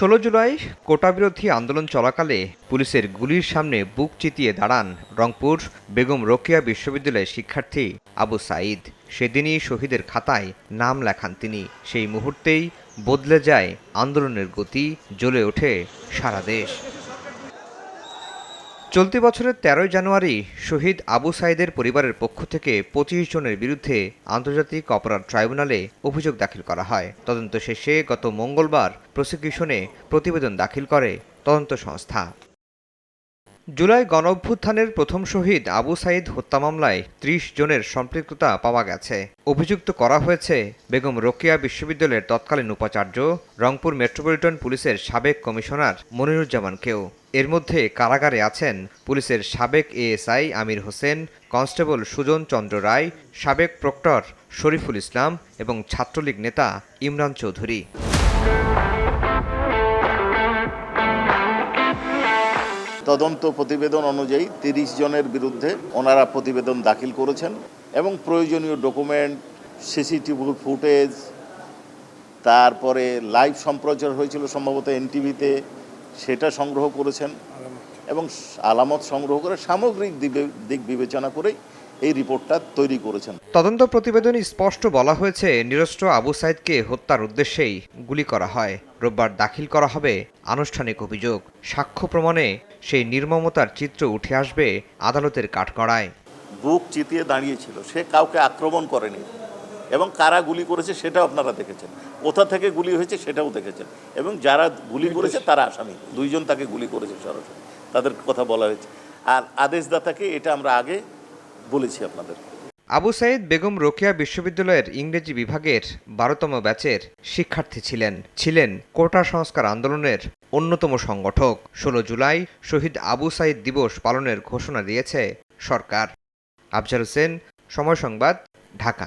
১৬ জুলাই কোটাবিরোধী আন্দোলন চলাকালে পুলিশের গুলির সামনে বুক চিতিয়ে দাঁড়ান রংপুর বেগম রোকেয়া বিশ্ববিদ্যালয়ের শিক্ষার্থী আবু সাঈদ। সেদিনই শহীদের খাতায় নাম লেখান তিনি। সেই মুহূর্তেই বদলে যায় আন্দোলনের গতি, জ্বলে ওঠে সারা দেশ। চলতি বছরের ১৩ জানুয়ারি শহীদ আবু সাঈদের পরিবারের পক্ষ থেকে ২৫ জনের বিরুদ্ধে আন্তর্জাতিক অপরাধ ট্রাইব্যুনালে অভিযোগ দাখিল করা হয়। তদন্ত শেষে গত মঙ্গলবার প্রসিকিউশনে প্রতিবেদন দাখিল করে তদন্ত সংস্থা। জুলাই গণঅভ্যুত্থানের প্রথম শহীদ আবু সাঈদ হত্যা মামলায় ৩০ জনের সম্পৃক্ততা পাওয়া গেছে। অভিযুক্ত করা হয়েছে বেগম রোকেয়া বিশ্ববিদ্যালয়ের তৎকালীন উপাচার্য, রংপুর মেট্রোপলিটন পুলিশের সাবেক কমিশনার মনিরুজ্জামানকেও। এর মধ্যে কারাগারে আছেন পুলিশের সাবেক এএসআই আমির হোসেন, কনস্টেবল সুজন চন্দ্র রায়, সাবেক প্রক্টর শরীফুল ইসলাম এবং ছাত্রলীগ নেতা ইমরান চৌধুরী। তদন্ত প্রতিবেদন অনুযায়ী ৩০ জনের বিরুদ্ধে ওনারা প্রতিবেদন দাখিল করেছেন এবং প্রয়োজনীয় ডকুমেন্ট, সিসিটিভি ফুটেজ, তারপরে লাইভ সম্প্রচার হয়েছিল সম্ভবত এনটিভিতে, সেটা সংগ্রহ করেছেন এবং আলামত সংগ্রহ করে সামগ্রিক দিক বিবেচনা করেই এই রিপোর্টটা তৈরি করেছেন। তদন্ত প্রতিবেদনে স্পষ্ট বলা হয়েছে, নিরস্ত্র আবু সাঈদকে হত্যার উদ্দেশ্যেই গুলি করা হয়। রোববার দাখিল করা হবে আনুষ্ঠানিক অভিযোগ। সাক্ষ্য প্রমাণে সেই নির্মমতার চিত্র উঠে আসবে আদালতের কাঠগড়ায়। বুক চিতিয়ে দাঁড়িয়েছিল, সে কাউকে আক্রমণ করেনি এবং কারা গুলি করেছে সেটাও আপনারা দেখেছেন, কোথা থেকে গুলি হয়েছে সেটাও দেখেছেন এবং যারা গুলি করেছে তারা আসামি। ২ জন তাকে গুলি করেছে সরাসরি, তাদের কথা বলা হয়েছে। আর আদেশদাতাকে এটা আমরা আগে বলেছি আপনাদের। আবু সাঈদ বেগম রোকেয়া বিশ্ববিদ্যালয়ের ইংরেজি বিভাগের ১২তম ব্যাচের শিক্ষার্থী ছিলেন কোটা সংস্কার আন্দোলনের অন্যতম সংগঠক। ১৬ জুলাই শহীদ আবু সাঈদ দিবস পালনের ঘোষণা দিয়েছে সরকার। আফজাল হোসেন, সময় সংবাদ, ঢাকা।